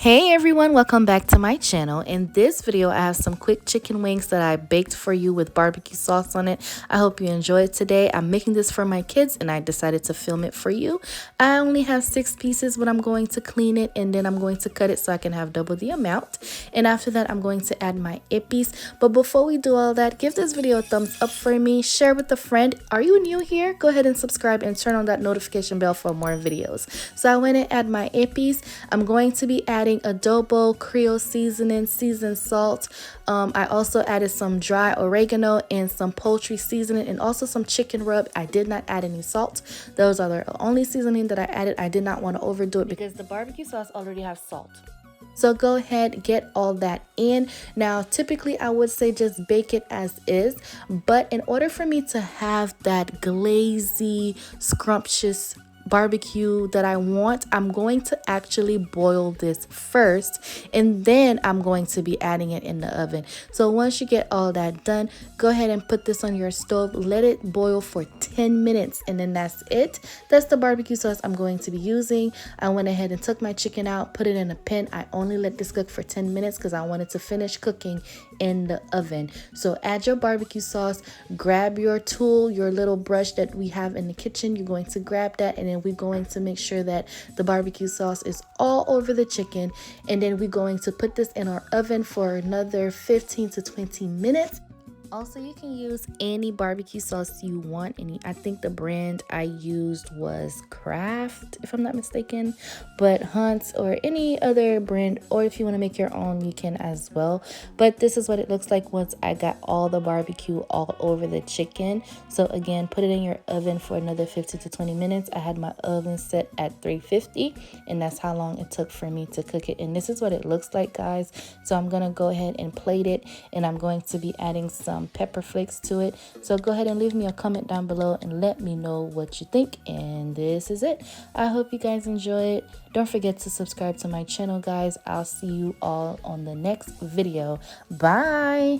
Hey everyone, welcome back to my channel. In this video, I have some quick chicken wings that I baked for you with barbecue sauce on it. I hope you enjoy it today. I'm making this for my kids and I decided to film it for you. I only have 6 pieces, but I'm going to clean it and then I'm going to cut it so I can have double the amount. And after that, I'm going to add my ippies. But before we do all that, give this video a thumbs up for me, share with a friend. Are you new here? Go ahead and subscribe and turn on that notification bell for more videos. So I went and add my ippies. I'm going to be adding adobo, Creole seasoning, seasoned salt. I also added some dry oregano and some poultry seasoning and also some chicken rub. I did not add any salt. Those are the only seasoning that I added. I did not want to overdo it because the barbecue sauce already has salt. So go ahead, get all that in. Now, typically I would say just bake it as is, but in order for me to have that glazy, scrumptious barbecue that I want, I'm going to actually boil this first and then I'm going to be adding it in the oven. So once you get all that done, go ahead and put this on your stove, let it boil for 10 minutes and then that's it. That's the barbecue sauce I'm going to be using. I went ahead and took my chicken out, put it in a pan. I only let this cook for 10 minutes because I wanted to finish cooking in the oven. So add your barbecue sauce, grab your tool, your little brush that we have in the kitchen. You're going to grab that and then we're going to make sure that the barbecue sauce is all over the chicken. And then we're going to put this in our oven for another 15 to 20 minutes. Also, you can use any barbecue sauce you want. I think the brand I used was Kraft, if I'm not mistaken, but Hunt's or any other brand, or if you want to make your own, you can as well. But this is what it looks like once I got all the barbecue all over the chicken. So again, put it in your oven for another 15 to 20 minutes. I had my oven set at 350 and that's how long it took for me to cook it. And this is what it looks like, guys. So I'm going to go ahead and plate it and I'm going to be adding some pepper flakes to it. So go ahead and leave me a comment down below and let me know what you think. And this is it. I hope you guys enjoy it. Don't forget to subscribe to my channel, guys. I'll see you all on the next video. Bye.